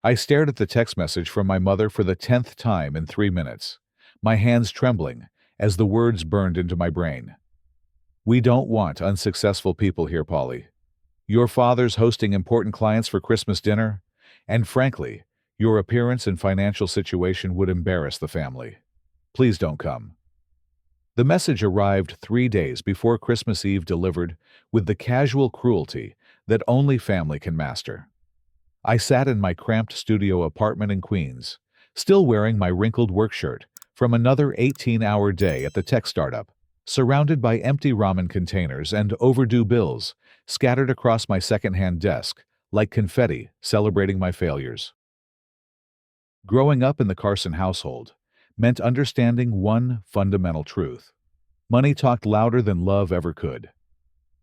I stared at the text message from my mother for the 10th time in 3 minutes, my hands trembling as the words burned into my brain. We don't want unsuccessful people here, Polly. Your father's hosting important clients for Christmas dinner, and frankly, your appearance and financial situation would embarrass the family. Please don't come. The message arrived 3 days before Christmas Eve, delivered with the casual cruelty that only family can master. I sat in my cramped studio apartment in Queens, still wearing my wrinkled work shirt from another 18-hour day at the tech startup, surrounded by empty ramen containers and overdue bills scattered across my secondhand desk like confetti celebrating my failures. Growing up in the Carson household meant understanding one fundamental truth. Money talked louder than love ever could.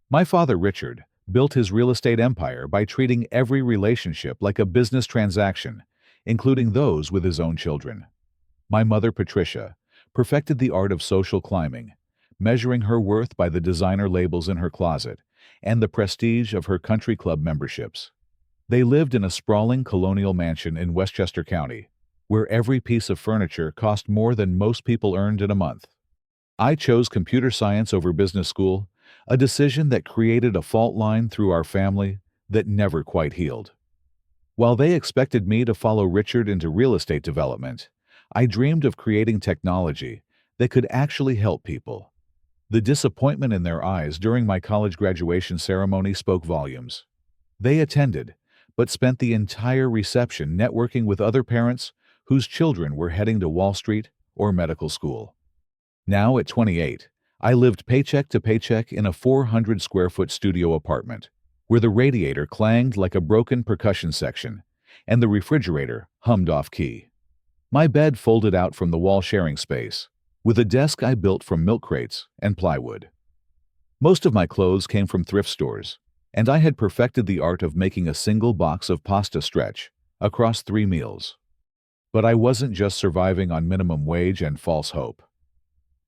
My father, Richard, built his real estate empire by treating every relationship like a business transaction, including those with his own children. My mother, Patricia, perfected the art of social climbing, measuring her worth by the designer labels in her closet and the prestige of her country club memberships. They lived in a sprawling colonial mansion in Westchester County, where every piece of furniture cost more than most people earned in a month. I chose computer science over business school, a decision that created a fault line through our family that never quite healed. While they expected me to follow Richard into real estate development, I dreamed of creating technology that could actually help people. The disappointment in their eyes during my college graduation ceremony spoke volumes. They attended, but spent the entire reception networking with other parents whose children were heading to Wall Street or medical school. Now, at 28, I lived paycheck to paycheck in a 400-square-foot studio apartment, where the radiator clanged like a broken percussion section, and the refrigerator hummed off-key. My bed folded out from the wall sharing space, with a desk I built from milk crates and plywood. Most of my clothes came from thrift stores, and I had perfected the art of making a single box of pasta stretch across 3 meals. But I wasn't just surviving on minimum wage and false hope.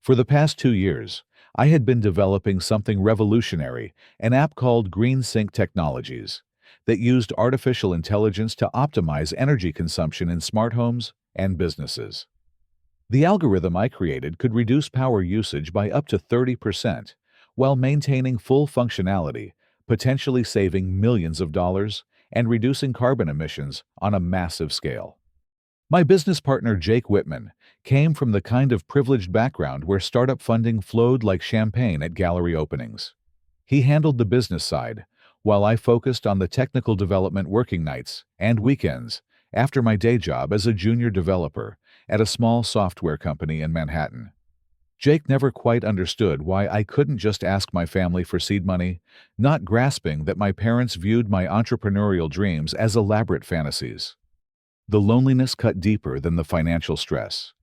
For the past 2 years, I had been developing something revolutionary, an app called GreenSync Technologies, that used artificial intelligence to optimize energy consumption in smart homes and businesses. The algorithm I created could reduce power usage by up to 30% while maintaining full functionality, potentially saving millions of dollars and reducing carbon emissions on a massive scale. My business partner, Jake Whitman, came from the kind of privileged background where startup funding flowed like champagne at gallery openings. He handled the business side, while I focused on the technical development working nights and weekends after my day job as a junior developer at a small software company in Manhattan. Jake never quite understood why I couldn't just ask my family for seed money, not grasping that my parents viewed my entrepreneurial dreams as elaborate fantasies. The loneliness cut deeper than the financial stress.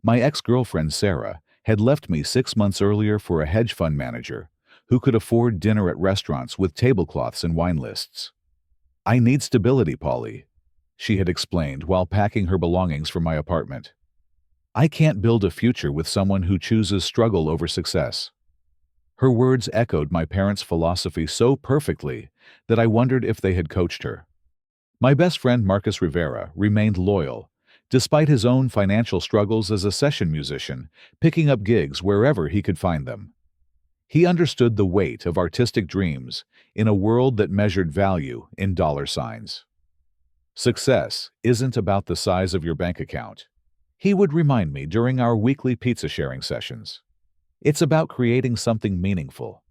My ex-girlfriend, Sarah, had left me 6 months earlier for a hedge fund manager who could afford dinner at restaurants with tablecloths and wine lists. "I need stability, Polly," she had explained while packing her belongings for my apartment. "I can't build a future with someone who chooses struggle over success." Her words echoed my parents' philosophy so perfectly that I wondered if they had coached her. My best friend Marcus Rivera remained loyal, despite his own financial struggles as a session musician, picking up gigs wherever he could find them. He understood the weight of artistic dreams in a world that measured value in dollar signs. Success isn't about the size of your bank account, he would remind me during our weekly pizza sharing sessions. It's about creating something meaningful.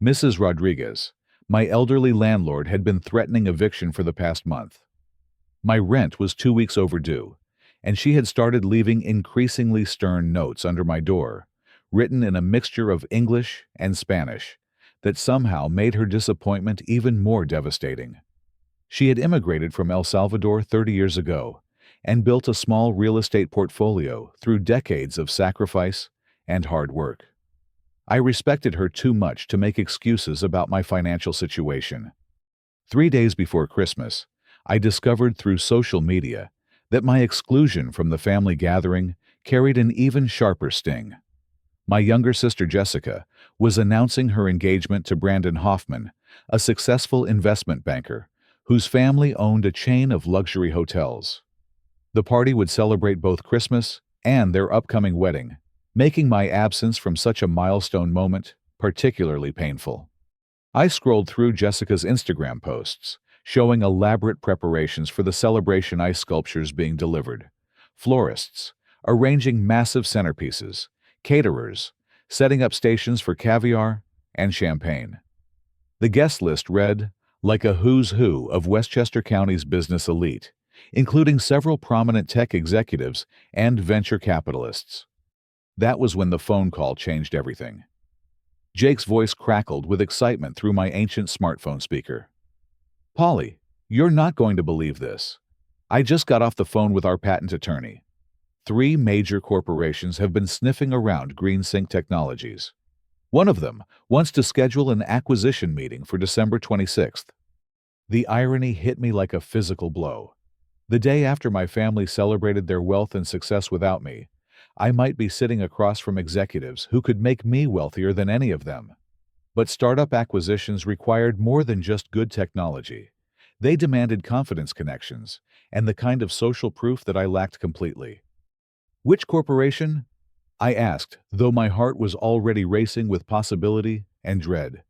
Mrs. Rodriguez, my elderly landlord, had been threatening eviction for the past month. My rent was 2 weeks overdue, and she had started leaving increasingly stern notes under my door, written in a mixture of English and Spanish, that somehow made her disappointment even more devastating. She had immigrated from El Salvador 30 years ago and built a small real estate portfolio through decades of sacrifice and hard work. I respected her too much to make excuses about my financial situation. 3 days before Christmas, I discovered through social media that my exclusion from the family gathering carried an even sharper sting. My younger sister Jessica was announcing her engagement to Brandon Hoffman, a successful investment banker whose family owned a chain of luxury hotels. The party would celebrate both Christmas and their upcoming wedding, making my absence from such a milestone moment particularly painful. I scrolled through Jessica's Instagram posts, showing elaborate preparations for the celebration ice sculptures being delivered, florists arranging massive centerpieces, caterers setting up stations for caviar and champagne. The guest list read like a who's who of Westchester County's business elite, including several prominent tech executives and venture capitalists. That was when the phone call changed everything. Jake's voice crackled with excitement through my ancient smartphone speaker. "Polly, you're not going to believe this. I just got off the phone with our patent attorney. 3 major corporations have been sniffing around GreenSync Technologies. One of them wants to schedule an acquisition meeting for December 26th. The irony hit me like a physical blow. The day after my family celebrated their wealth and success without me, I might be sitting across from executives who could make me wealthier than any of them. But startup acquisitions required more than just good technology. They demanded confidence connections and the kind of social proof that I lacked completely. "Which corporation?" I asked, though my heart was already racing with possibility and dread.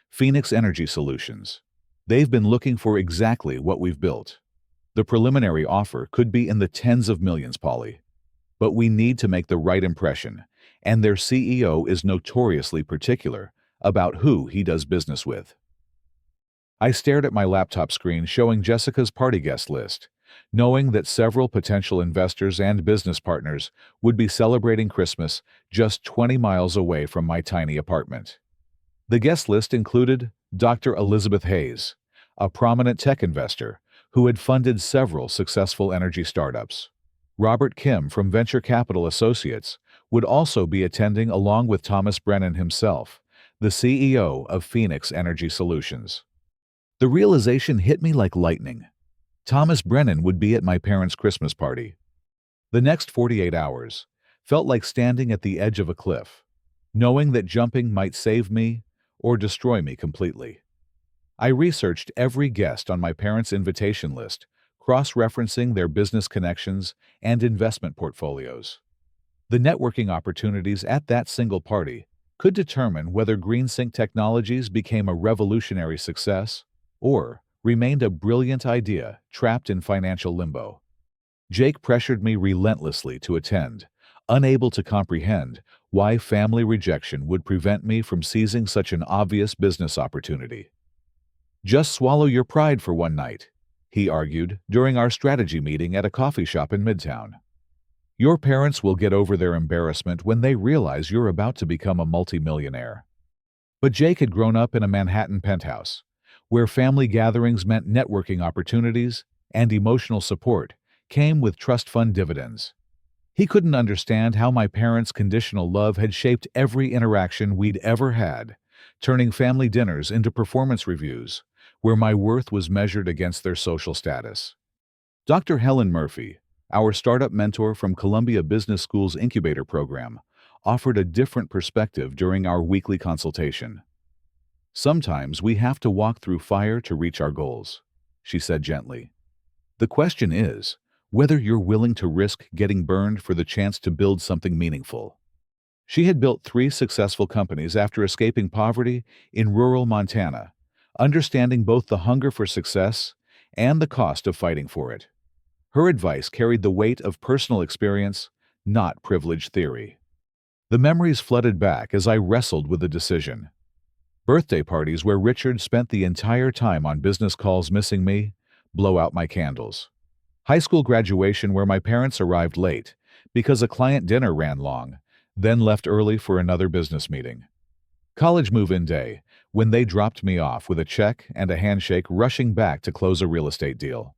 "Phoenix Energy Solutions. They've been looking for exactly what we've built. The preliminary offer could be in the tens of millions, Polly. But we need to make the right impression, and their CEO is notoriously particular about who he does business with." I stared at my laptop screen showing Jessica's party guest list, knowing that several potential investors and business partners would be celebrating Christmas just 20 miles away from my tiny apartment. The guest list included Dr. Elizabeth Hayes, a prominent tech investor who had funded several successful energy startups. Robert Kim from Venture Capital Associates would also be attending along with Thomas Brennan himself, the CEO of Phoenix Energy Solutions. The realization hit me like lightning. Thomas Brennan would be at my parents' Christmas party. The next 48 hours felt like standing at the edge of a cliff, knowing that jumping might save me or destroy me completely. I researched every guest on my parents' invitation list, cross-referencing their business connections and investment portfolios. The networking opportunities at that single party could determine whether GreenSync Technologies became a revolutionary success or remained a brilliant idea trapped in financial limbo. Jake pressured me relentlessly to attend, unable to comprehend why family rejection would prevent me from seizing such an obvious business opportunity. "Just swallow your pride for one night," he argued during our strategy meeting at a coffee shop in Midtown. "Your parents will get over their embarrassment when they realize you're about to become a multimillionaire." But Jake had grown up in a Manhattan penthouse, where family gatherings meant networking opportunities and emotional support came with trust fund dividends. He couldn't understand how my parents' conditional love had shaped every interaction we'd ever had, turning family dinners into performance reviews, where my worth was measured against their social status. Dr. Helen Murphy, our startup mentor from Columbia Business School's incubator program, offered a different perspective during our weekly consultation. "Sometimes we have to walk through fire to reach our goals," she said gently. "The question is whether you're willing to risk getting burned for the chance to build something meaningful." She had built 3 successful companies after escaping poverty in rural Montana, understanding both the hunger for success and the cost of fighting for it. Her advice carried the weight of personal experience, not privilege theory. The memories flooded back as I wrestled with the decision. Birthday parties where Richard spent the entire time on business calls missing me, blow out my candles. High school graduation where my parents arrived late because a client dinner ran long, then left early for another business meeting. College move-in day, when they dropped me off with a check and a handshake rushing back to close a real estate deal.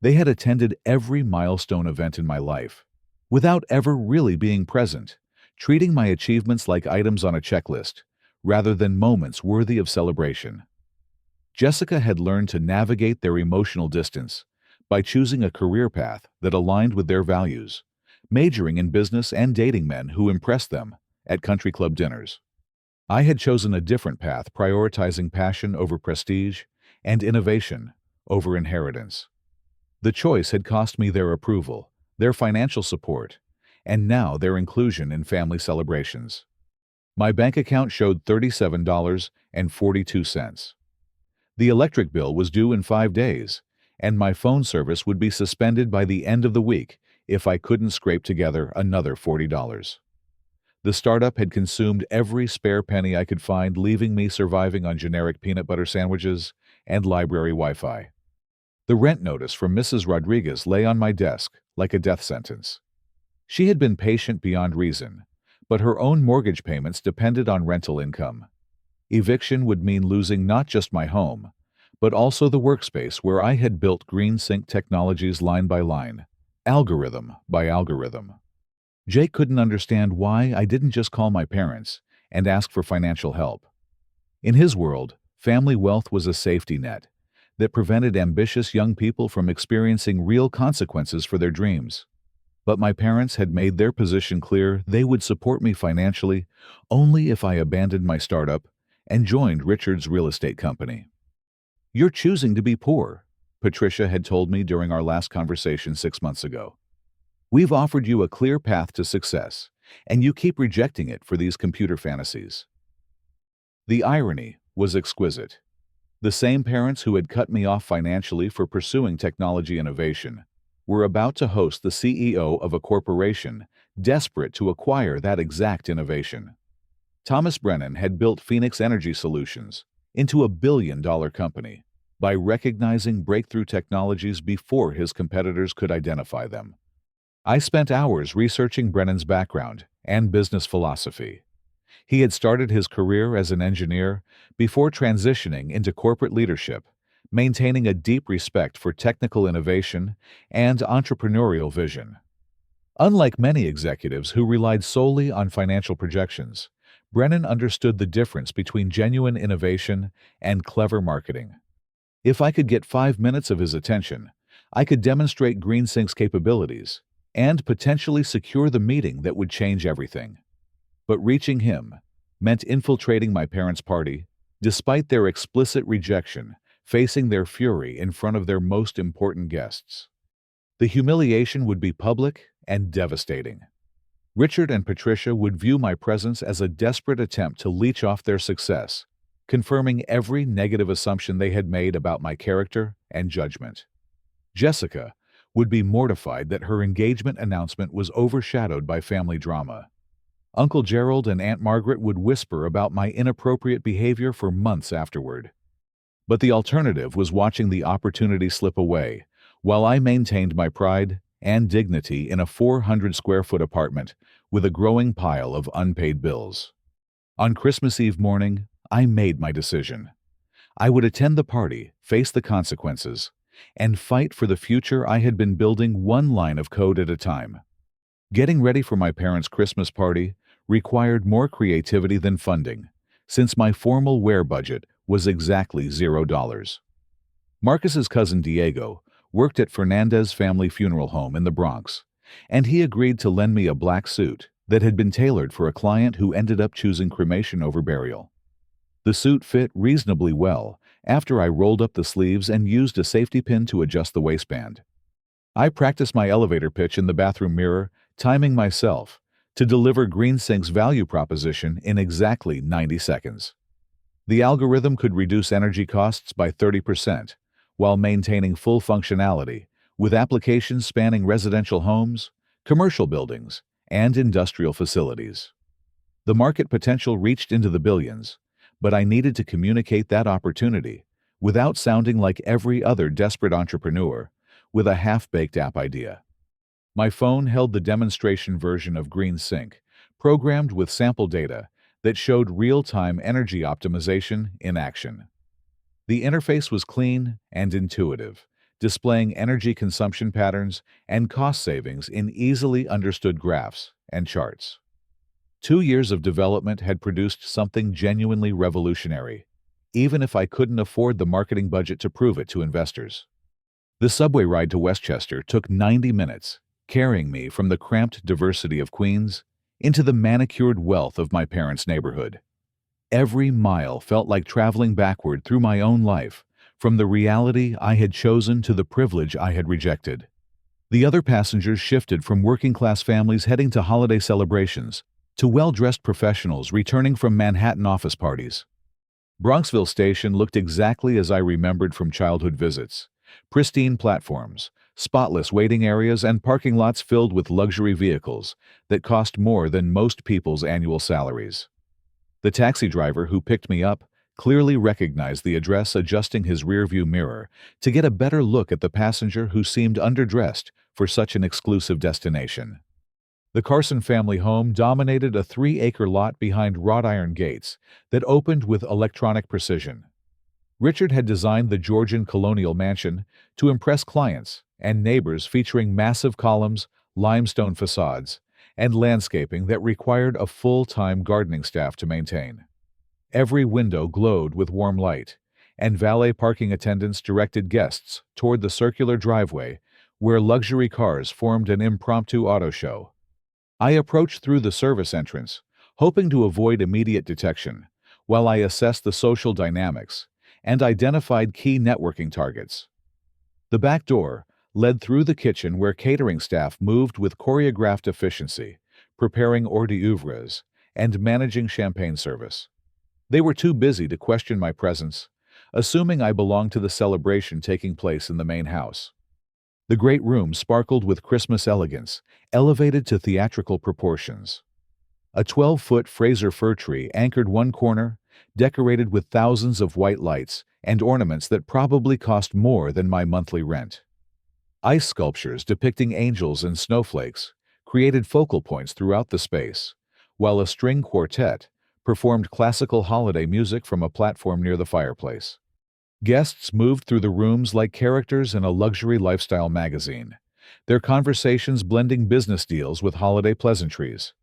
They had attended every milestone event in my life, without ever really being present, treating my achievements like items on a checklist, rather than moments worthy of celebration. Jessica had learned to navigate their emotional distance by choosing a career path that aligned with their values, majoring in business and dating men who impressed them at country club dinners. I had chosen a different path, prioritizing passion over prestige and innovation over inheritance. The choice had cost me their approval, their financial support, and now their inclusion in family celebrations. My bank account showed $37.42. The electric bill was due in 5 days, and my phone service would be suspended by the end of the week if I couldn't scrape together another $40. The startup had consumed every spare penny I could find, leaving me surviving on generic peanut butter sandwiches and library Wi-Fi. The rent notice from Mrs. Rodriguez lay on my desk like a death sentence. She had been patient beyond reason, but her own mortgage payments depended on rental income. Eviction would mean losing not just my home, but also the workspace where I had built GreenSync technologies line by line, algorithm by algorithm. Jake couldn't understand why I didn't just call my parents and ask for financial help. In his world, family wealth was a safety net that prevented ambitious young people from experiencing real consequences for their dreams. But my parents had made their position clear: they would support me financially only if I abandoned my startup and joined Richard's real estate company. "You're choosing to be poor," Patricia had told me during our last conversation 6 months ago. "We've offered you a clear path to success, and you keep rejecting it for these computer fantasies." The irony was exquisite. The same parents who had cut me off financially for pursuing technology innovation were about to host the CEO of a corporation desperate to acquire that exact innovation. Thomas Brennan had built Phoenix Energy Solutions into a billion-dollar company by recognizing breakthrough technologies before his competitors could identify them. I spent hours researching Brennan's background and business philosophy. He had started his career as an engineer before transitioning into corporate leadership, maintaining a deep respect for technical innovation and entrepreneurial vision. Unlike many executives who relied solely on financial projections, Brennan understood the difference between genuine innovation and clever marketing. If I could get 5 minutes of his attention, I could demonstrate GreenSync's capabilities and potentially secure the meeting that would change everything. But reaching him meant infiltrating my parents' party, despite their explicit rejection, facing their fury in front of their most important guests. The humiliation would be public and devastating. Richard and Patricia would view my presence as a desperate attempt to leech off their success, confirming every negative assumption they had made about my character and judgment. Jessica would be mortified that her engagement announcement was overshadowed by family drama. Uncle Gerald and Aunt Margaret would whisper about my inappropriate behavior for months afterward. But the alternative was watching the opportunity slip away, while I maintained my pride and dignity in a 400-square-foot apartment with a growing pile of unpaid bills. On Christmas Eve morning, I made my decision. I would attend the party, face the consequences, and fight for the future I had been building one line of code at a time. Getting ready for my parents' Christmas party required more creativity than funding, since my formal wear budget was exactly $0. Marcus's cousin Diego worked at Fernandez family funeral home in the Bronx, and he agreed to lend me a black suit that had been tailored for a client who ended up choosing cremation over burial. The suit fit reasonably well after I rolled up the sleeves and used a safety pin to adjust the waistband. I practiced my elevator pitch in the bathroom mirror, timing myself to deliver GreenSync's value proposition in exactly 90 seconds. The algorithm could reduce energy costs by 30% while maintaining full functionality, with applications spanning residential homes, commercial buildings, and industrial facilities. The market potential reached into the billions, but I needed to communicate that opportunity without sounding like every other desperate entrepreneur with a half-baked app idea. My phone held the demonstration version of GreenSync, programmed with sample data that showed real-time energy optimization in action. The interface was clean and intuitive, displaying energy consumption patterns and cost savings in easily understood graphs and charts. 2 years of development had produced something genuinely revolutionary, even if I couldn't afford the marketing budget to prove it to investors. The subway ride to Westchester took 90 minutes, carrying me from the cramped diversity of Queens into the manicured wealth of my parents' neighborhood. Every mile felt like traveling backward through my own life, from the reality I had chosen to the privilege I had rejected. The other passengers shifted from working-class families heading to holiday celebrations to well-dressed professionals returning from Manhattan office parties. Bronxville Station looked exactly as I remembered from childhood visits. Pristine platforms, spotless waiting areas, and parking lots filled with luxury vehicles that cost more than most people's annual salaries. The taxi driver who picked me up clearly recognized the address, adjusting his rearview mirror to get a better look at the passenger who seemed underdressed for such an exclusive destination. The Carson family home dominated a 3-acre lot behind wrought iron gates that opened with electronic precision. Richard had designed the Georgian colonial mansion to impress clients and neighbors, featuring massive columns, limestone facades, and landscaping that required a full-time gardening staff to maintain. Every window glowed with warm light, and valet parking attendants directed guests toward the circular driveway where luxury cars formed an impromptu auto show. I approached through the service entrance, hoping to avoid immediate detection, while I assessed the social dynamics and identified key networking targets. The back door led through the kitchen, where catering staff moved with choreographed efficiency, preparing hors d'oeuvres and managing champagne service. They were too busy to question my presence, assuming I belonged to the celebration taking place in the main house. The great room sparkled with Christmas elegance, elevated to theatrical proportions. A 12-foot Fraser fir tree anchored one corner, decorated with thousands of white lights and ornaments that probably cost more than my monthly rent. Ice sculptures depicting angels and snowflakes created focal points throughout the space, while a string quartet performed classical holiday music from a platform near the fireplace. Guests moved through the rooms like characters in a luxury lifestyle magazine, their conversations blending business deals with holiday pleasantries.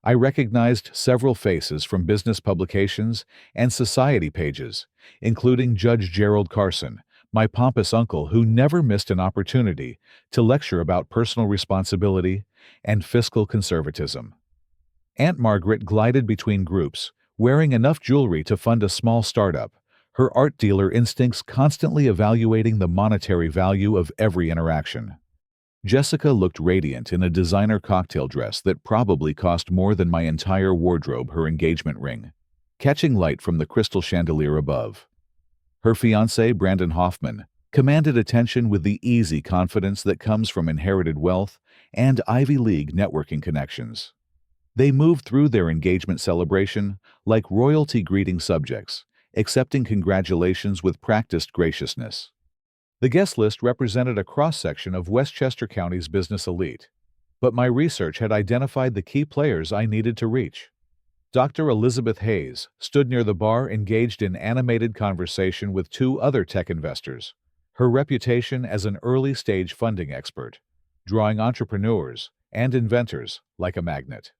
I recognized several faces from business publications and society pages, including Judge Gerald Carson, my pompous uncle who never missed an opportunity to lecture about personal responsibility and fiscal conservatism. Aunt Margaret glided between groups, wearing enough jewelry to fund a small startup, her art dealer instincts constantly evaluating the monetary value of every interaction. Jessica looked radiant in a designer cocktail dress that probably cost more than my entire wardrobe, her engagement ring catching light from the crystal chandelier above. Her fiancé, Brandon Hoffman, commanded attention with the easy confidence that comes from inherited wealth and Ivy League networking connections. They moved through their engagement celebration like royalty greeting subjects, accepting congratulations with practiced graciousness. The guest list represented a cross-section of Westchester County's business elite, but my research had identified the key players I needed to reach. Dr. Elizabeth Hayes stood near the bar, engaged in animated conversation with 2 other tech investors, her reputation as an early-stage funding expert, drawing entrepreneurs and inventors like a magnet.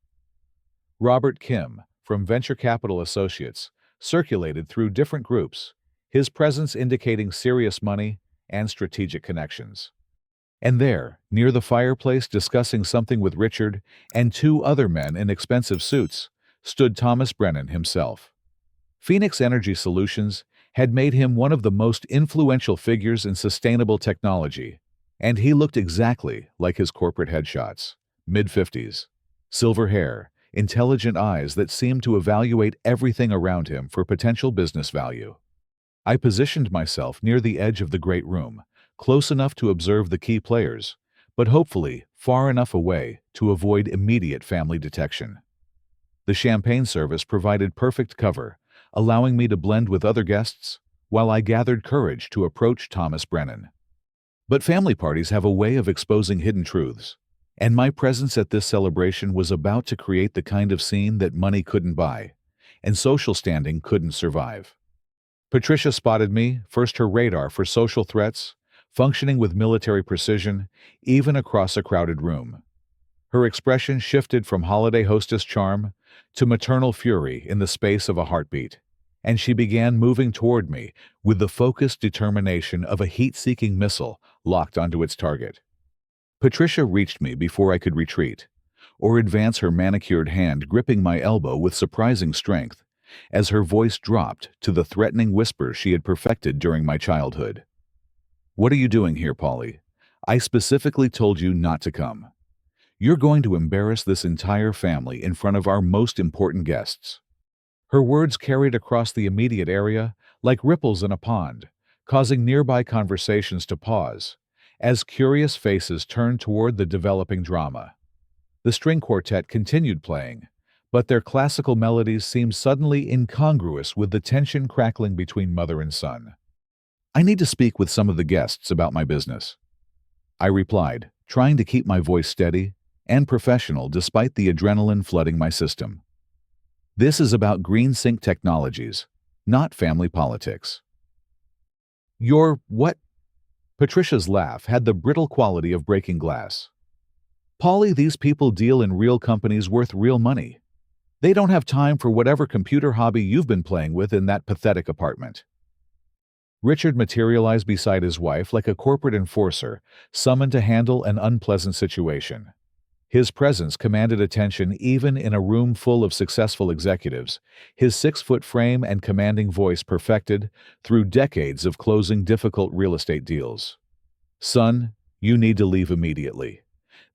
Robert Kim, from Venture Capital Associates, circulated through different groups, his presence indicating serious money and strategic connections. And there, near the fireplace discussing something with Richard and 2 other men in expensive suits, stood Thomas Brennan himself. Phoenix Energy Solutions had made him one of the most influential figures in sustainable technology, and he looked exactly like his corporate headshots, mid-50s, silver hair, intelligent eyes that seemed to evaluate everything around him for potential business value. I positioned myself near the edge of the great room, close enough to observe the key players, but hopefully far enough away to avoid immediate family detection. The champagne service provided perfect cover, allowing me to blend with other guests while I gathered courage to approach Thomas Brennan. But family parties have a way of exposing hidden truths, and my presence at this celebration was about to create the kind of scene that money couldn't buy, and social standing couldn't survive. Patricia spotted me, first her radar for social threats, functioning with military precision, even across a crowded room. Her expression shifted from holiday hostess charm to maternal fury in the space of a heartbeat, and she began moving toward me with the focused determination of a heat-seeking missile locked onto its target. Patricia reached me before I could retreat, or advance, her manicured hand gripping my elbow with surprising strength as her voice dropped to the threatening whisper she had perfected during my childhood. "What are you doing here, Polly? I specifically told you not to come. You're going to embarrass this entire family in front of our most important guests." Her words carried across the immediate area like ripples in a pond, causing nearby conversations to pause, as curious faces turned toward the developing drama. The string quartet continued playing, but their classical melodies seemed suddenly incongruous with the tension crackling between mother and son. "I need to speak with some of the guests about my business," I replied, trying to keep my voice steady and professional despite the adrenaline flooding my system. "This is about green sync technologies, not family politics." "Your what?" Patricia's laugh had the brittle quality of breaking glass. "Polly, these people deal in real companies worth real money. They don't have time for whatever computer hobby you've been playing with in that pathetic apartment." Richard materialized beside his wife like a corporate enforcer summoned to handle an unpleasant situation. His presence commanded attention even in a room full of successful executives, his 6-foot frame and commanding voice perfected through decades of closing difficult real estate deals. "Son, you need to leave immediately.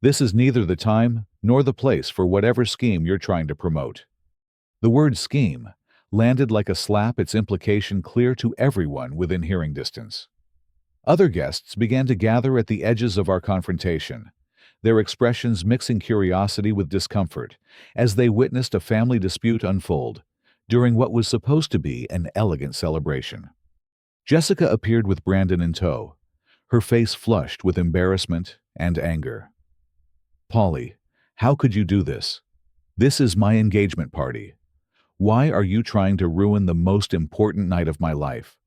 This is neither the time nor the place for whatever scheme you're trying to promote." The word scheme landed like a slap, its implication clear to everyone within hearing distance. Other guests began to gather at the edges of our confrontation, their expressions mixing curiosity with discomfort as they witnessed a family dispute unfold during what was supposed to be an elegant celebration. Jessica appeared with Brandon in tow, her face flushed with embarrassment and anger. "Polly, how could you do this? This is my engagement party. Why are you trying to ruin the most important night of my life?"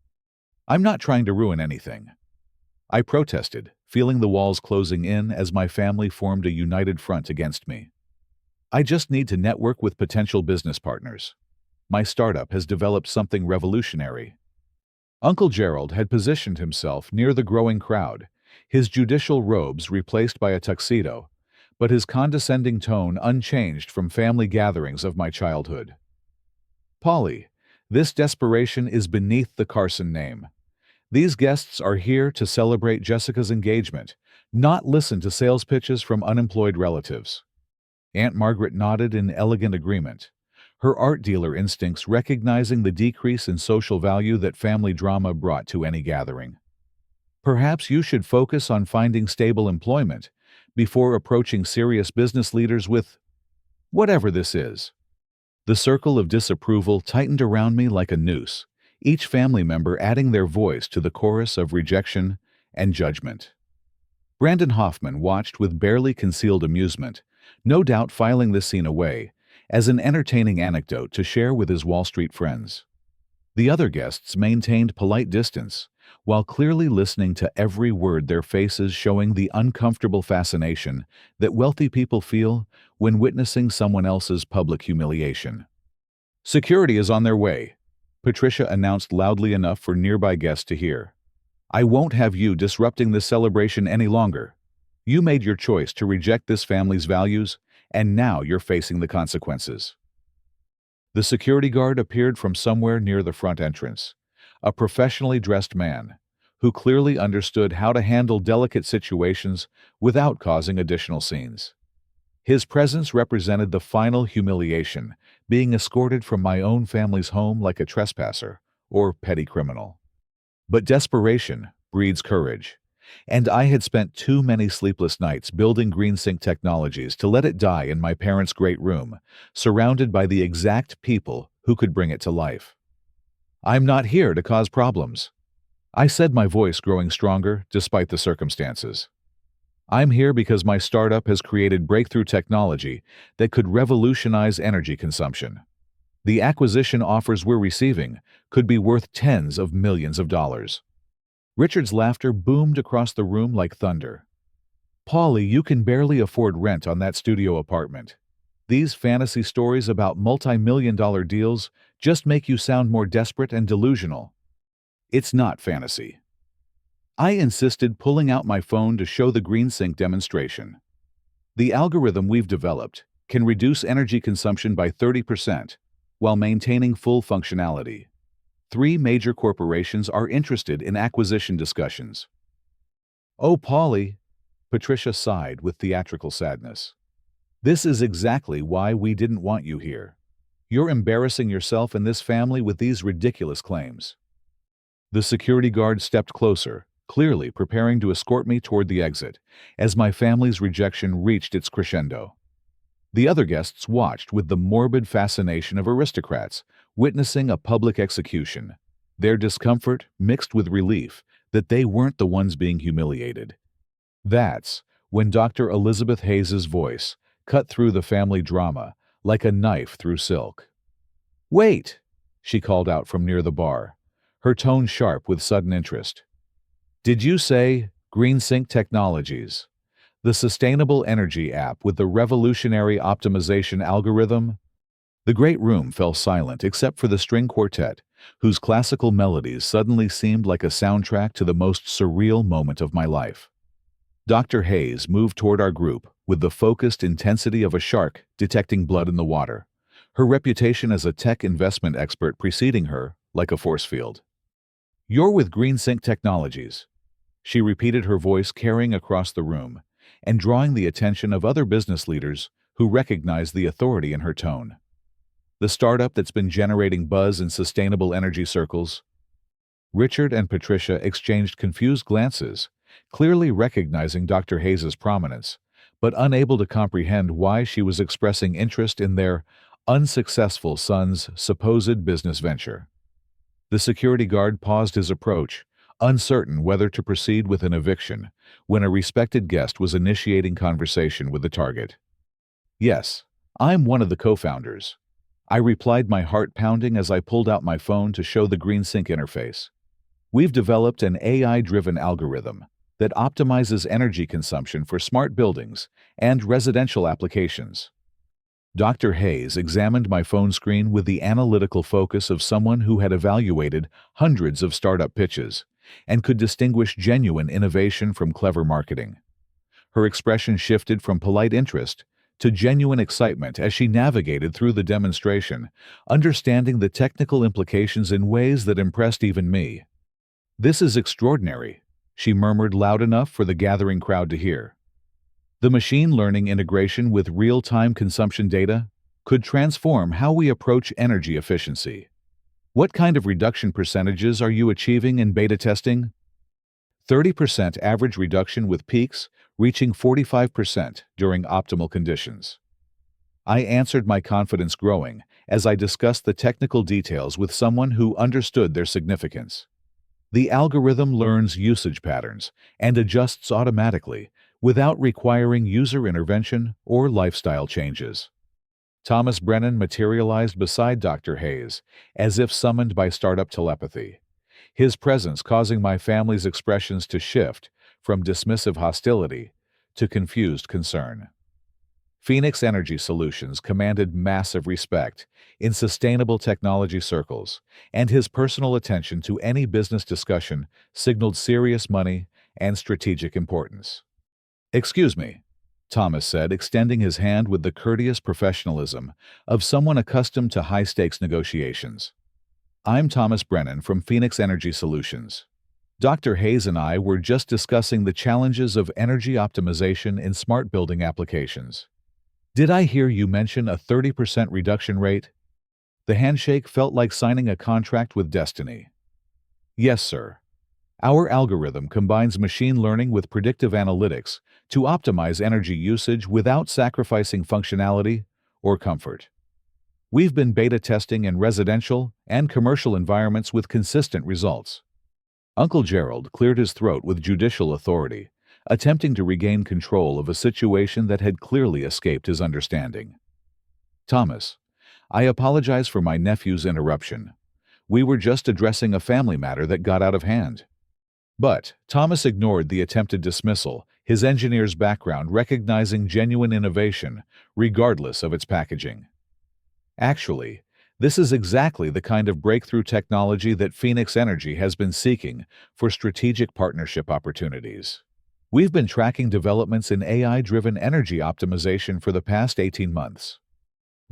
"I'm not trying to ruin anything," I protested, feeling the walls closing in as my family formed a united front against me. "I just need to network with potential business partners. My startup has developed something revolutionary." Uncle Gerald had positioned himself near the growing crowd, his judicial robes replaced by a tuxedo, but his condescending tone unchanged from family gatherings of my childhood. "Polly, this desperation is beneath the Carson name. These guests are here to celebrate Jessica's engagement, not listen to sales pitches from unemployed relatives." Aunt Margaret nodded in elegant agreement, her art dealer instincts recognizing the decrease in social value that family drama brought to any gathering. "Perhaps you should focus on finding stable employment before approaching serious business leaders with whatever this is." The circle of disapproval tightened around me like a noose, each family member adding their voice to the chorus of rejection and judgment. Brandon Hoffman watched with barely concealed amusement, no doubt filing this scene away as an entertaining anecdote to share with his Wall Street friends. The other guests maintained polite distance, while clearly listening to every word, their faces showing the uncomfortable fascination that wealthy people feel when witnessing someone else's public humiliation. "Security is on their way," Patricia announced loudly enough for nearby guests to hear. "I won't have you disrupting this celebration any longer. You made your choice to reject this family's values, and now you're facing the consequences." The security guard appeared from somewhere near the front entrance, a professionally dressed man who clearly understood how to handle delicate situations without causing additional scenes. His presence represented the final humiliation, being escorted from my own family's home like a trespasser or petty criminal. But desperation breeds courage, and I had spent too many sleepless nights building GreenSync technologies to let it die in my parents' great room, surrounded by the exact people who could bring it to life. "I'm not here to cause problems," I said, my voice growing stronger despite the circumstances. "I'm here because my startup has created breakthrough technology that could revolutionize energy consumption. The acquisition offers we're receiving could be worth tens of millions of dollars." Richard's laughter boomed across the room like thunder. "Polly, you can barely afford rent on that studio apartment. These fantasy stories about multi-million-dollar deals just make you sound more desperate and delusional." "It's not fantasy." I insisted, pulling out my phone to show the GreenSync demonstration. "The algorithm we've developed can reduce energy consumption by 30%, while maintaining full functionality. 3 major corporations are interested in acquisition discussions. Oh, Polly, Patricia sighed with theatrical sadness. This is exactly why we didn't want you here. You're embarrassing yourself and this family with these ridiculous claims. The security guard stepped closer, clearly preparing to escort me toward the exit, as my family's rejection reached its crescendo. The other guests watched with the morbid fascination of aristocrats, witnessing a public execution, their discomfort mixed with relief that they weren't the ones being humiliated. That's when Dr. Elizabeth Hayes's voice cut through the family drama like a knife through silk. "Wait!" she called out from near the bar, her tone sharp with sudden interest. "Did you say GreenSync Technologies, the sustainable energy app with the revolutionary optimization algorithm?" The great room fell silent except for the string quartet, whose classical melodies suddenly seemed like a soundtrack to the most surreal moment of my life. Dr. Hayes moved toward our group with the focused intensity of a shark detecting blood in the water, her reputation as a tech investment expert preceding her like a force field. "You're with GreenSync Technologies," she repeated, her voice carrying across the room and drawing the attention of other business leaders who recognized the authority in her tone. "The startup that's been generating buzz in sustainable energy circles." Richard and Patricia exchanged confused glances, clearly recognizing Dr. Hayes's prominence, but unable to comprehend why she was expressing interest in their unsuccessful son's supposed business venture. The security guard paused his approach, uncertain whether to proceed with an eviction, when a respected guest was initiating conversation with the target. "Yes, I'm one of the co-founders," I replied, my heart pounding as I pulled out my phone to show the GreenSync interface. "We've developed an AI-driven algorithm that optimizes energy consumption for smart buildings and residential applications." Dr. Hayes examined my phone screen with the analytical focus of someone who had evaluated hundreds of startup pitches and could distinguish genuine innovation from clever marketing. Her expression shifted from polite interest to genuine excitement as she navigated through the demonstration, understanding the technical implications in ways that impressed even me. "This is extraordinary," she murmured loud enough for the gathering crowd to hear. "The machine learning integration with real-time consumption data could transform how we approach energy efficiency. What kind of reduction percentages are you achieving in beta testing?" 30% average reduction with peaks reaching 45% during optimal conditions. I answered, my confidence growing as I discussed the technical details with someone who understood their significance. The algorithm learns usage patterns and adjusts automatically without requiring user intervention or lifestyle changes. Thomas Brennan materialized beside Dr. Hayes, as if summoned by startup telepathy, his presence causing my family's expressions to shift from dismissive hostility to confused concern. Phoenix Energy Solutions commanded massive respect in sustainable technology circles, and his personal attention to any business discussion signaled serious money and strategic importance. "Excuse me," Thomas said, extending his hand with the courteous professionalism of someone accustomed to high-stakes negotiations. "I'm Thomas Brennan from Phoenix Energy Solutions. Dr. Hayes and I were just discussing the challenges of energy optimization in smart building applications. Did I hear you mention a 30% reduction rate?" The handshake felt like signing a contract with destiny. "Yes, sir. Our algorithm combines machine learning with predictive analytics to optimize energy usage without sacrificing functionality or comfort. We've been beta testing in residential and commercial environments with consistent results." Uncle Gerald cleared his throat with judicial authority, attempting to regain control of a situation that had clearly escaped his understanding. "Thomas, I apologize for my nephew's interruption. We were just addressing a family matter that got out of hand." But Thomas ignored the attempted dismissal, his engineer's background recognizing genuine innovation, regardless of its packaging. "Actually, this is exactly the kind of breakthrough technology that Phoenix Energy has been seeking for strategic partnership opportunities. We've been tracking developments in AI-driven energy optimization for the past 18 months.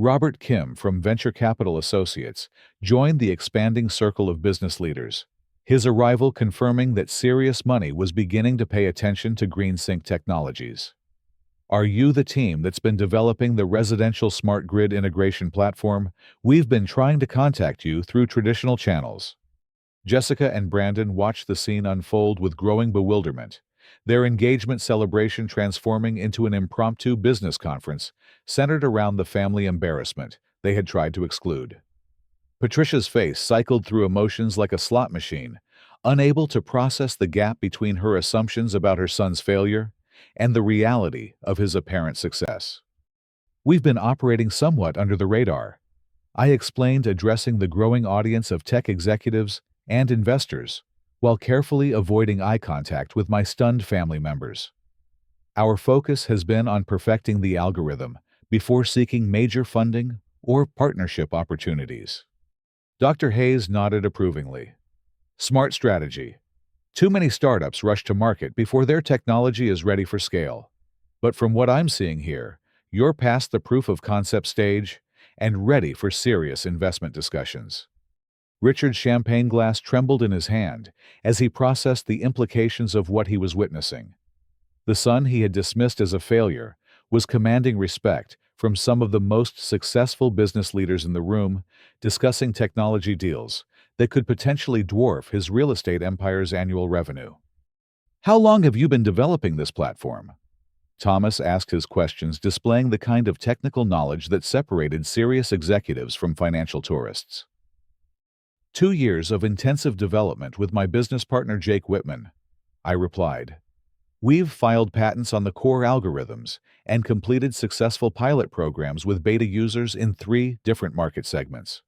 Robert Kim from Venture Capital Associates joined the expanding circle of business leaders, his arrival confirming that serious money was beginning to pay attention to GreenSync technologies. Are you the team that's been developing the residential smart grid integration platform? We've been trying to contact you through traditional channels. Jessica and Brandon watched the scene unfold with growing bewilderment, their engagement celebration transforming into an impromptu business conference centered around the family embarrassment they had tried to exclude. Patricia's face cycled through emotions like a slot machine, unable to process the gap between her assumptions about her son's failure and the reality of his apparent success. We've been operating somewhat under the radar, I explained, addressing the growing audience of tech executives and investors, while carefully avoiding eye contact with my stunned family members. Our focus has been on perfecting the algorithm before seeking major funding or partnership opportunities. Dr. Hayes nodded approvingly. Smart strategy. Too many startups rush to market before their technology is ready for scale. But from what I'm seeing here, you're past the proof of concept stage and ready for serious investment discussions. Richard's champagne glass trembled in his hand as he processed the implications of what he was witnessing. The son he had dismissed as a failure was commanding respect from some of the most successful business leaders in the room, discussing technology deals that could potentially dwarf his real estate empire's annual revenue. How long have you been developing this platform? Thomas asked his questions, displaying the kind of technical knowledge that separated serious executives from financial tourists. 2 years of intensive development with my business partner Jake Whitman, I replied. We've filed patents on the core algorithms and completed successful pilot programs with beta users in 3 different market segments.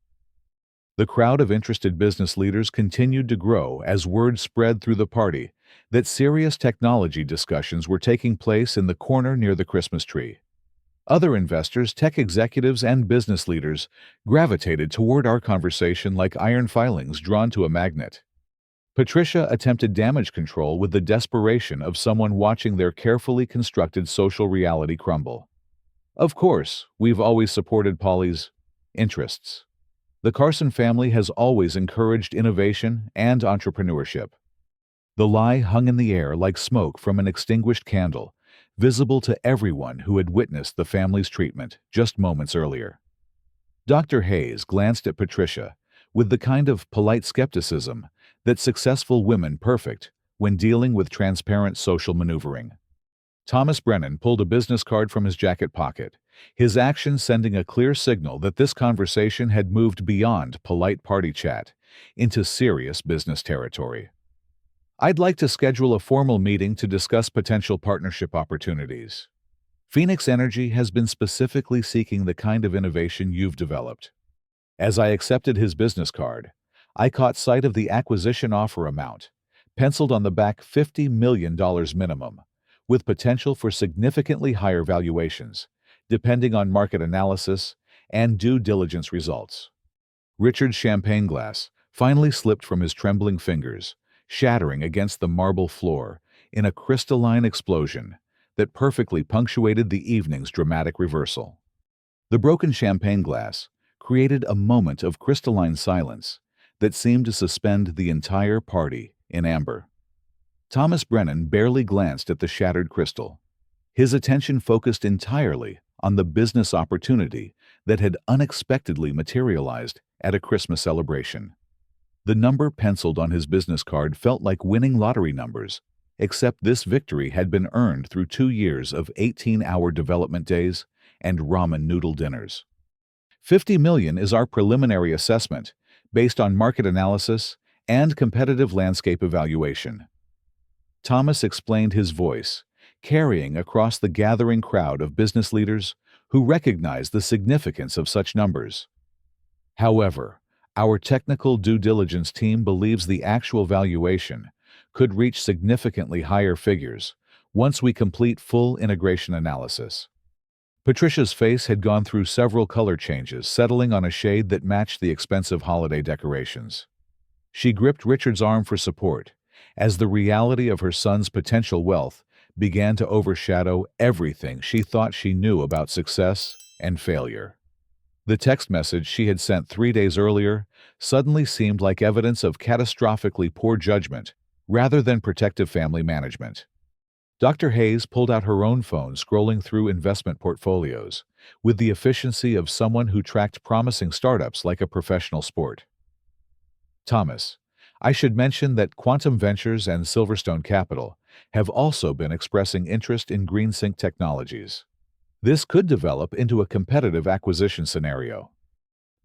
The crowd of interested business leaders continued to grow as word spread through the party that serious technology discussions were taking place in the corner near the Christmas tree. Other investors, tech executives, and business leaders gravitated toward our conversation like iron filings drawn to a magnet. Patricia attempted damage control with the desperation of someone watching their carefully constructed social reality crumble. Of course, we've always supported Polly's interests. The Carson family has always encouraged innovation and entrepreneurship. The lie hung in the air like smoke from an extinguished candle, visible to everyone who had witnessed the family's treatment just moments earlier. Dr. Hayes glanced at Patricia with the kind of polite skepticism that successful women perfect when dealing with transparent social maneuvering. Thomas Brennan pulled a business card from his jacket pocket, his action sending a clear signal that this conversation had moved beyond polite party chat into serious business territory. I'd like to schedule a formal meeting to discuss potential partnership opportunities. Phoenix Energy has been specifically seeking the kind of innovation you've developed. As I accepted his business card, I caught sight of the acquisition offer amount, penciled on the back $50 million minimum, with potential for significantly higher valuations, depending on market analysis and due diligence results. Richard's champagne glass finally slipped from his trembling fingers, shattering against the marble floor in a crystalline explosion that perfectly punctuated the evening's dramatic reversal. The broken champagne glass created a moment of crystalline silence that seemed to suspend the entire party in amber. Thomas Brennan barely glanced at the shattered crystal, his attention focused entirely on the business opportunity that had unexpectedly materialized at a Christmas celebration. The number penciled on his business card felt like winning lottery numbers, except this victory had been earned through 2 years of 18-hour development days and ramen noodle dinners. $50 million is our preliminary assessment, based on market analysis and competitive landscape evaluation. Thomas explained, his voice carrying across the gathering crowd of business leaders who recognized the significance of such numbers. However, our technical due diligence team believes the actual valuation could reach significantly higher figures once we complete full integration analysis. Patricia's face had gone through several color changes, settling on a shade that matched the expensive holiday decorations. She gripped Richard's arm for support as the reality of her son's potential wealth began to overshadow everything she thought she knew about success and failure. The text message she had sent 3 days earlier suddenly seemed like evidence of catastrophically poor judgment rather than protective family management. Dr. Hayes pulled out her own phone, scrolling through investment portfolios with the efficiency of someone who tracked promising startups like a professional sport. Thomas, I should mention that Quantum Ventures and Silverstone Capital have also been expressing interest in GreenSync technologies. This could develop into a competitive acquisition scenario.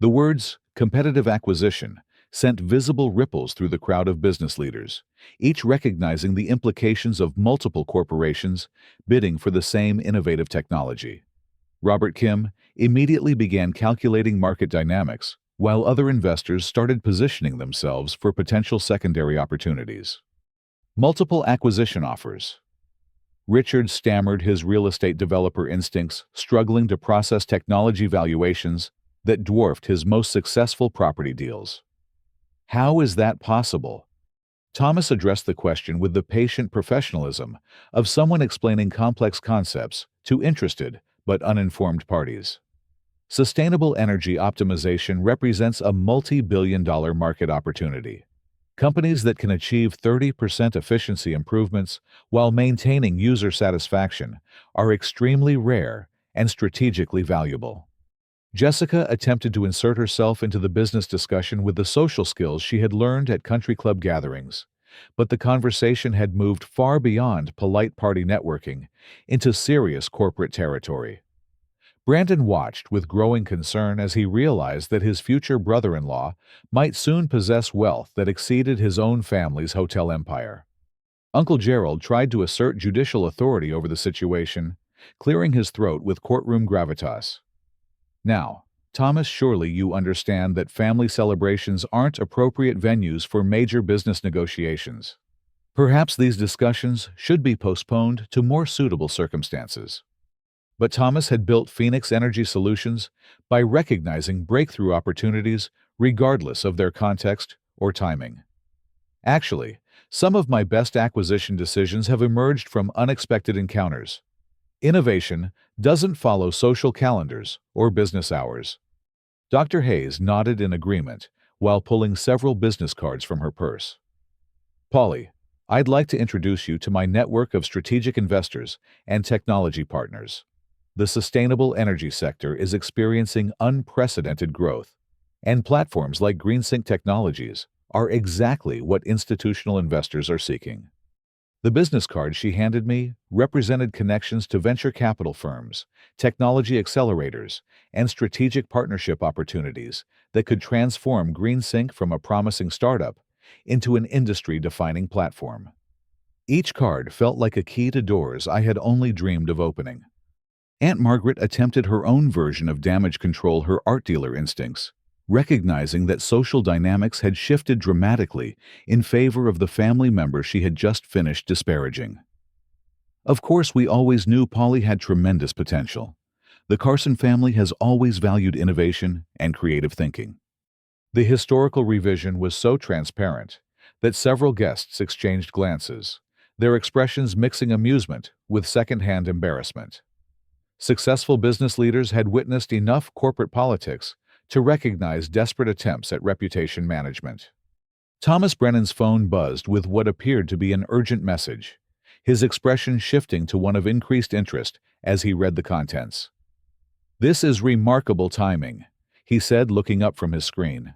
The words competitive acquisition sent visible ripples through the crowd of business leaders, each recognizing the implications of multiple corporations bidding for the same innovative technology. Robert Kim immediately began calculating market dynamics, while other investors started positioning themselves for potential secondary opportunities. Multiple acquisition offers. Richard stammered, his real estate developer instincts struggling to process technology valuations that dwarfed his most successful property deals. How is that possible? Thomas addressed the question with the patient professionalism of someone explaining complex concepts to interested but uninformed parties. Sustainable energy optimization represents a multi-billion-dollar market opportunity. Companies that can achieve 30% efficiency improvements while maintaining user satisfaction are extremely rare and strategically valuable. Jessica attempted to insert herself into the business discussion with the social skills she had learned at country club gatherings, but the conversation had moved far beyond polite party networking into serious corporate territory. Brandon watched with growing concern as he realized that his future brother-in-law might soon possess wealth that exceeded his own family's hotel empire. Uncle Gerald tried to assert judicial authority over the situation, clearing his throat with courtroom gravitas. Now, Thomas, surely you understand that family celebrations aren't appropriate venues for major business negotiations. Perhaps these discussions should be postponed to more suitable circumstances. But Thomas had built Phoenix Energy Solutions by recognizing breakthrough opportunities regardless of their context or timing. Actually, some of my best acquisition decisions have emerged from unexpected encounters. Innovation doesn't follow social calendars or business hours. Dr. Hayes nodded in agreement while pulling several business cards from her purse. Polly, I'd like to introduce you to my network of strategic investors and technology partners. The sustainable energy sector is experiencing unprecedented growth, and platforms like GreenSync Technologies are exactly what institutional investors are seeking. The business card she handed me represented connections to venture capital firms, technology accelerators, and strategic partnership opportunities that could transform GreenSync from a promising startup into an industry-defining platform. Each card felt like a key to doors I had only dreamed of opening. Aunt Margaret attempted her own version of damage control, her art dealer instincts, recognizing that social dynamics had shifted dramatically in favor of the family member she had just finished disparaging. Of course, we always knew Polly had tremendous potential. The Carson family has always valued innovation and creative thinking. The historical revision was so transparent that several guests exchanged glances, their expressions mixing amusement with second-hand embarrassment. Successful business leaders had witnessed enough corporate politics to recognize desperate attempts at reputation management. Thomas Brennan's phone buzzed with what appeared to be an urgent message, his expression shifting to one of increased interest as he read the contents. "This is remarkable timing," he said, looking up from his screen.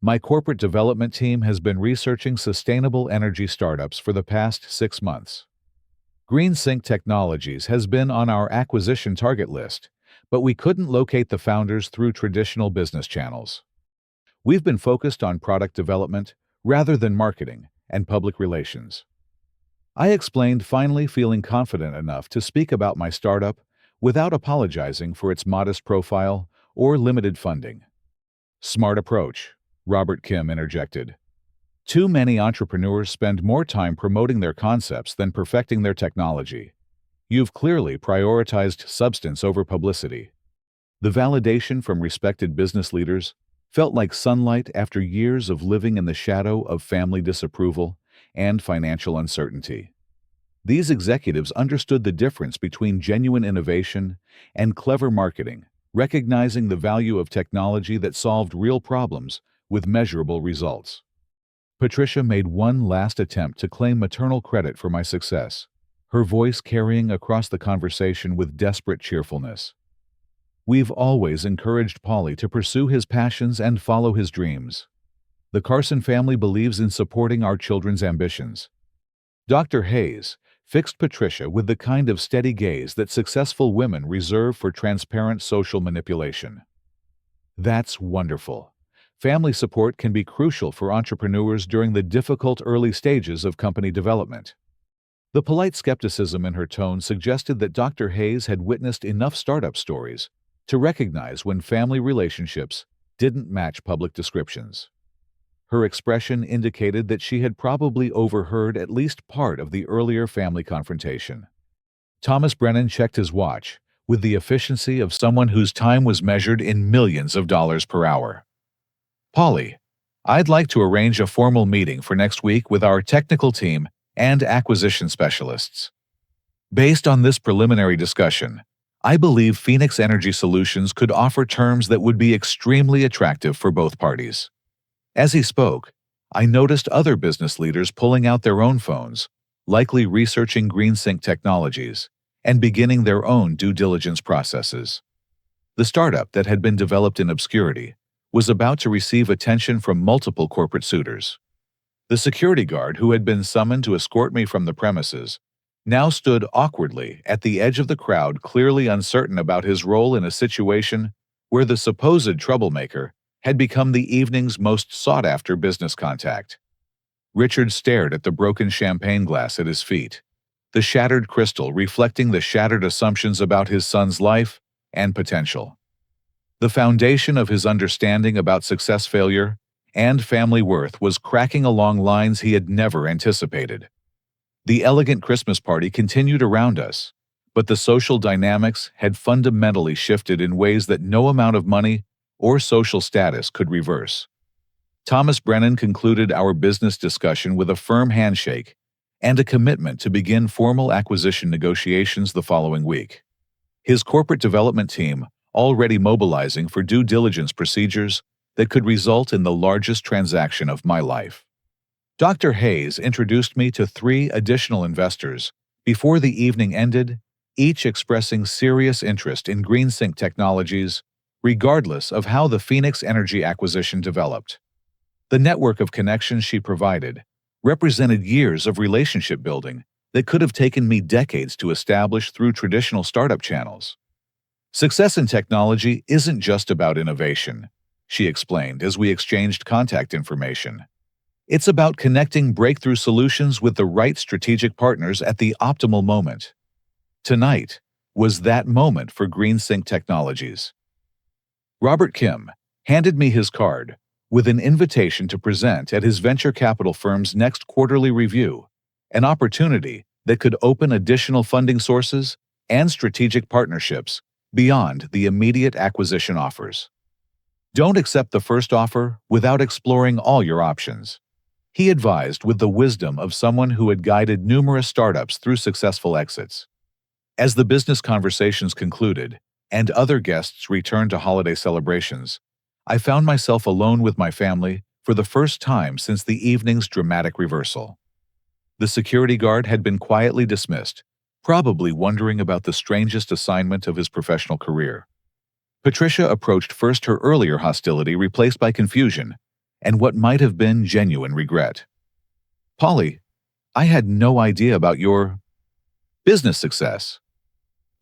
"My corporate development team has been researching sustainable energy startups for the past 6 months. GreenSync Technologies has been on our acquisition target list, but we couldn't locate the founders through traditional business channels. We've been focused on product development rather than marketing and public relations." I explained, finally feeling confident enough to speak about my startup without apologizing for its modest profile or limited funding. "Smart approach," Robert Kim interjected. "Too many entrepreneurs spend more time promoting their concepts than perfecting their technology. You've clearly prioritized substance over publicity." The validation from respected business leaders felt like sunlight after years of living in the shadow of family disapproval and financial uncertainty. These executives understood the difference between genuine innovation and clever marketing recognizing the value of technology that solved real problems with measurable results. Patricia made one last attempt to claim maternal credit for my success, her voice carrying across the conversation with desperate cheerfulness. We've always encouraged Paulie to pursue his passions and follow his dreams. The Carson family believes in supporting our children's ambitions. Dr. Hayes fixed Patricia with the kind of steady gaze that successful women reserve for transparent social manipulation. That's wonderful. Family support can be crucial for entrepreneurs during the difficult early stages of company development. The polite skepticism in her tone suggested that Dr. Hayes had witnessed enough startup stories to recognize when family relationships didn't match public descriptions. Her expression indicated that she had probably overheard at least part of the earlier family confrontation. Thomas Brennan checked his watch with the efficiency of someone whose time was measured in millions of dollars per hour. Polly, I'd like to arrange a formal meeting for next week with our technical team and acquisition specialists. Based on this preliminary discussion, I believe Phoenix Energy Solutions could offer terms that would be extremely attractive for both parties. As he spoke, I noticed other business leaders pulling out their own phones, likely researching GreenSync technologies, and beginning their own due diligence processes. The startup that had been developed in obscurity was about to receive attention from multiple corporate suitors. The security guard who had been summoned to escort me from the premises now stood awkwardly at the edge of the crowd, clearly uncertain about his role in a situation where the supposed troublemaker had become the evening's most sought-after business contact. Richard stared at the broken champagne glass at his feet, the shattered crystal reflecting the shattered assumptions about his son's life and potential. The foundation of his understanding about success, failure, and family worth was cracking along lines he had never anticipated. The elegant Christmas party continued around us, but the social dynamics had fundamentally shifted in ways that no amount of money or social status could reverse. Thomas Brennan concluded our business discussion with a firm handshake and a commitment to begin formal acquisition negotiations the following week. His corporate development team already mobilizing for due diligence procedures that could result in the largest transaction of my life. Dr. Hayes introduced me to 3 additional investors before the evening ended, each expressing serious interest in GreenSync technologies, regardless of how the Phoenix Energy acquisition developed. The network of connections she provided represented years of relationship building that could have taken me decades to establish through traditional startup channels. Success in technology isn't just about innovation, she explained as we exchanged contact information. It's about connecting breakthrough solutions with the right strategic partners at the optimal moment. Tonight was that moment for GreenSync Technologies. Robert Kim handed me his card with an invitation to present at his venture capital firm's next quarterly review, an opportunity that could open additional funding sources and strategic partnerships beyond the immediate acquisition offers. Don't accept the first offer without exploring all your options, he advised with the wisdom of someone who had guided numerous startups through successful exits. As the business conversations concluded and other guests returned to holiday celebrations, I found myself alone with my family for the first time since the evening's dramatic reversal. The security guard had been quietly dismissed, probably wondering about the strangest assignment of his professional career. Patricia approached first, her earlier hostility replaced by confusion and what might have been genuine regret. Polly, I had no idea about your business success.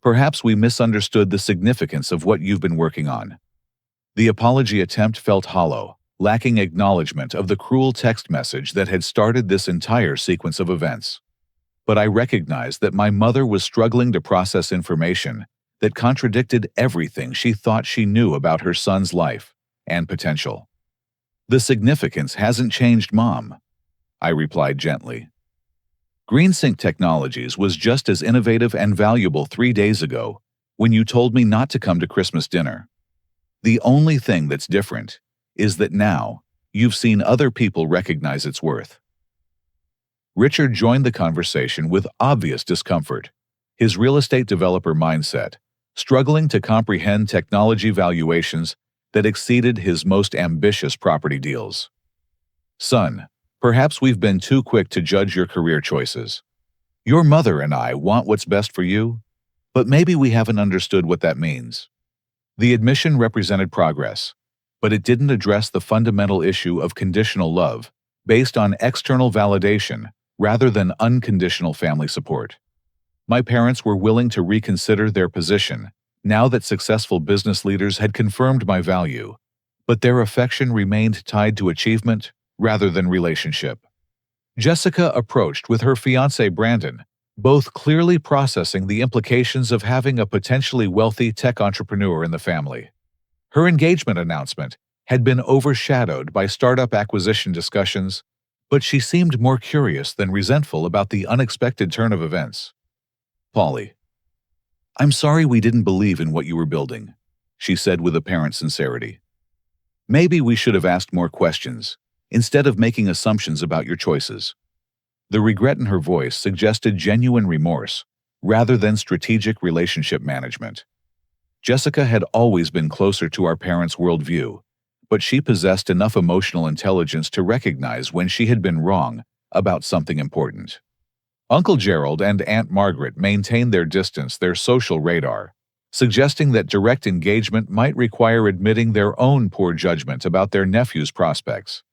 Perhaps we misunderstood the significance of what you've been working on. The apology attempt felt hollow, lacking acknowledgement of the cruel text message that had started this entire sequence of events. But I recognized that my mother was struggling to process information that contradicted everything she thought she knew about her son's life and potential. The significance hasn't changed, Mom, I replied gently. GreenSync Technologies was just as innovative and valuable 3 days ago when you told me not to come to Christmas dinner. The only thing that's different is that now you've seen other people recognize its worth. Richard joined the conversation with obvious discomfort, his real estate developer mindset struggling to comprehend technology valuations that exceeded his most ambitious property deals. Son, perhaps we've been too quick to judge your career choices. Your mother and I want what's best for you, but maybe we haven't understood what that means. The admission represented progress, but it didn't address the fundamental issue of conditional love based on external validation rather than unconditional family support. My parents were willing to reconsider their position now that successful business leaders had confirmed my value, but their affection remained tied to achievement rather than relationship. Jessica approached with her fiancé Brandon, both clearly processing the implications of having a potentially wealthy tech entrepreneur in the family. Her engagement announcement had been overshadowed by startup acquisition discussions, but she seemed more curious than resentful about the unexpected turn of events. Polly, I'm sorry we didn't believe in what you were building, she said with apparent sincerity. Maybe we should have asked more questions, instead of making assumptions about your choices. The regret in her voice suggested genuine remorse, rather than strategic relationship management. Jessica had always been closer to our parents' worldview, but she possessed enough emotional intelligence to recognize when she had been wrong about something important. Uncle Gerald and Aunt Margaret maintained their distance, their social radar, suggesting that direct engagement might require admitting their own poor judgment about their nephew's prospects.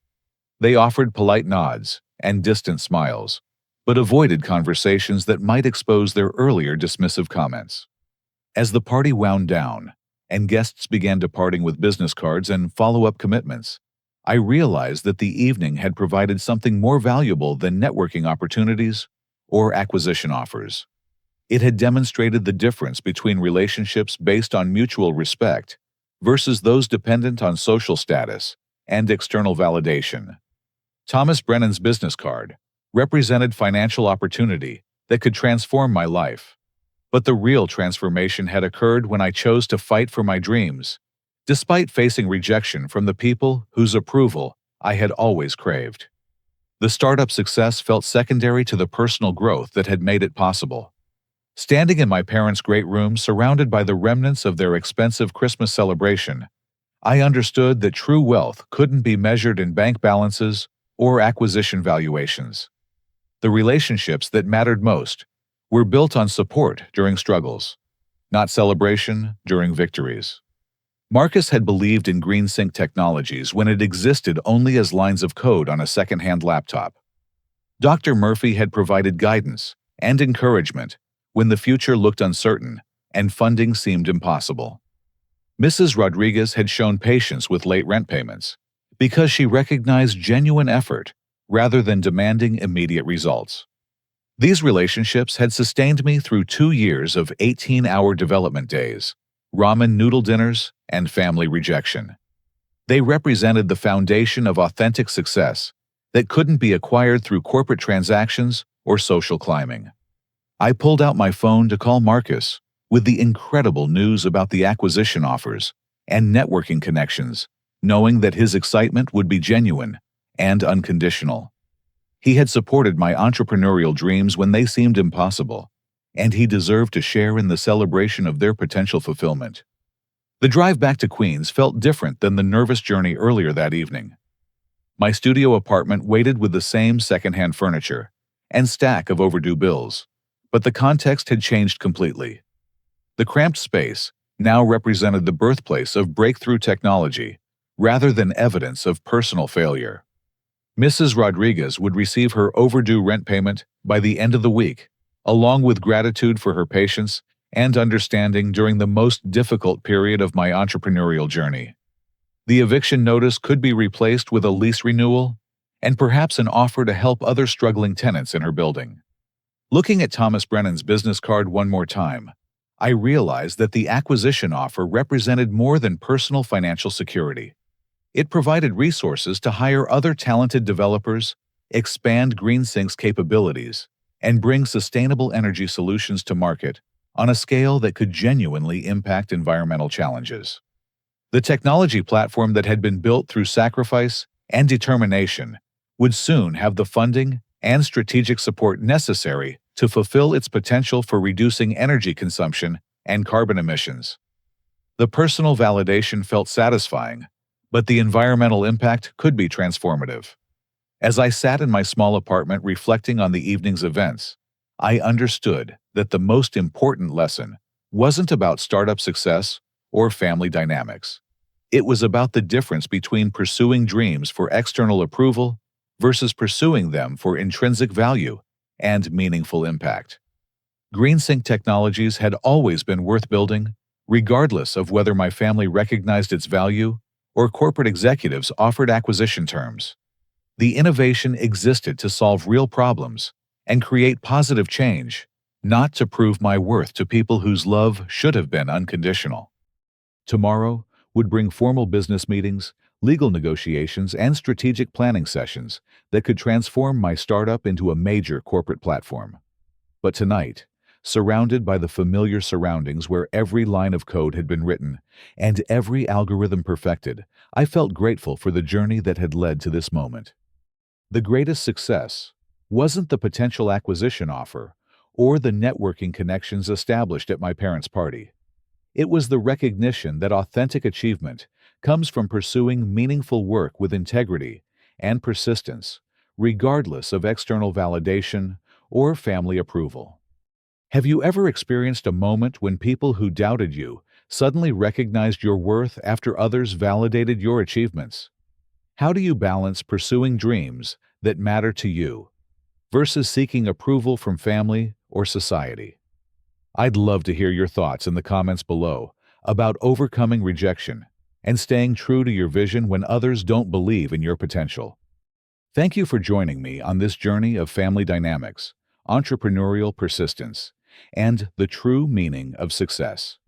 They offered polite nods and distant smiles, but avoided conversations that might expose their earlier dismissive comments. As the party wound down, and guests began departing with business cards and follow-up commitments, I realized that the evening had provided something more valuable than networking opportunities or acquisition offers. It had demonstrated the difference between relationships based on mutual respect versus those dependent on social status and external validation. Thomas Brennan's business card represented financial opportunity that could transform my life. But the real transformation had occurred when I chose to fight for my dreams, despite facing rejection from the people whose approval I had always craved. The startup success felt secondary to the personal growth that had made it possible. Standing in my parents' great room surrounded by the remnants of their expensive Christmas celebration, I understood that true wealth couldn't be measured in bank balances or acquisition valuations. The relationships that mattered most were built on support during struggles, not celebration during victories. Marcus had believed in GreenSync technologies when it existed only as lines of code on a second-hand laptop. Dr. Murphy had provided guidance and encouragement when the future looked uncertain and funding seemed impossible. Mrs. Rodriguez had shown patience with late rent payments because she recognized genuine effort rather than demanding immediate results. These relationships had sustained me through 2 years of 18-hour development days, ramen noodle dinners, and family rejection. They represented the foundation of authentic success that couldn't be acquired through corporate transactions or social climbing. I pulled out my phone to call Marcus with the incredible news about the acquisition offers and networking connections, knowing that his excitement would be genuine and unconditional. He had supported my entrepreneurial dreams when they seemed impossible, and he deserved to share in the celebration of their potential fulfillment. The drive back to Queens felt different than the nervous journey earlier that evening. My studio apartment waited with the same secondhand furniture and stack of overdue bills, but the context had changed completely. The cramped space now represented the birthplace of breakthrough technology rather than evidence of personal failure. Mrs. Rodriguez would receive her overdue rent payment by the end of the week, along with gratitude for her patience and understanding during the most difficult period of my entrepreneurial journey. The eviction notice could be replaced with a lease renewal and perhaps an offer to help other struggling tenants in her building. Looking at Thomas Brennan's business card one more time, I realized that the acquisition offer represented more than personal financial security. It provided resources to hire other talented developers, expand GreenSync's capabilities, and bring sustainable energy solutions to market on a scale that could genuinely impact environmental challenges. The technology platform that had been built through sacrifice and determination would soon have the funding and strategic support necessary to fulfill its potential for reducing energy consumption and carbon emissions. The personal validation felt satisfying, but the environmental impact could be transformative. As I sat in my small apartment reflecting on the evening's events, I understood that the most important lesson wasn't about startup success or family dynamics. It was about the difference between pursuing dreams for external approval versus pursuing them for intrinsic value and meaningful impact. GreenSync Technologies had always been worth building, regardless of whether my family recognized its value or corporate executives offered acquisition terms. The innovation existed to solve real problems and create positive change, not to prove my worth to people whose love should have been unconditional. Tomorrow would bring formal business meetings, legal negotiations, and strategic planning sessions that could transform my startup into a major corporate platform. But tonight, surrounded by the familiar surroundings where every line of code had been written and every algorithm perfected, I felt grateful for the journey that had led to this moment. The greatest success wasn't the potential acquisition offer or the networking connections established at my parents' party. It was the recognition that authentic achievement comes from pursuing meaningful work with integrity and persistence, regardless of external validation or family approval. Have you ever experienced a moment when people who doubted you suddenly recognized your worth after others validated your achievements? How do you balance pursuing dreams that matter to you versus seeking approval from family or society? I'd love to hear your thoughts in the comments below about overcoming rejection and staying true to your vision when others don't believe in your potential. Thank you for joining me on this journey of family dynamics, entrepreneurial persistence, and the true meaning of success.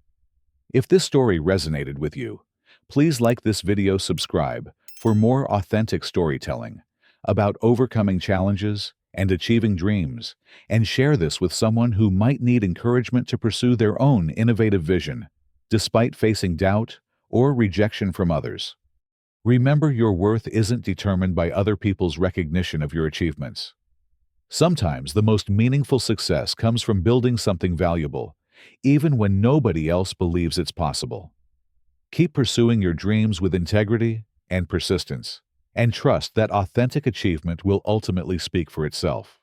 If this story resonated with you, please like this video, subscribe for more authentic storytelling about overcoming challenges and achieving dreams, and share this with someone who might need encouragement to pursue their own innovative vision, despite facing doubt or rejection from others. Remember, your worth isn't determined by other people's recognition of your achievements. Sometimes the most meaningful success comes from building something valuable, even when nobody else believes it's possible. Keep pursuing your dreams with integrity and persistence, and trust that authentic achievement will ultimately speak for itself.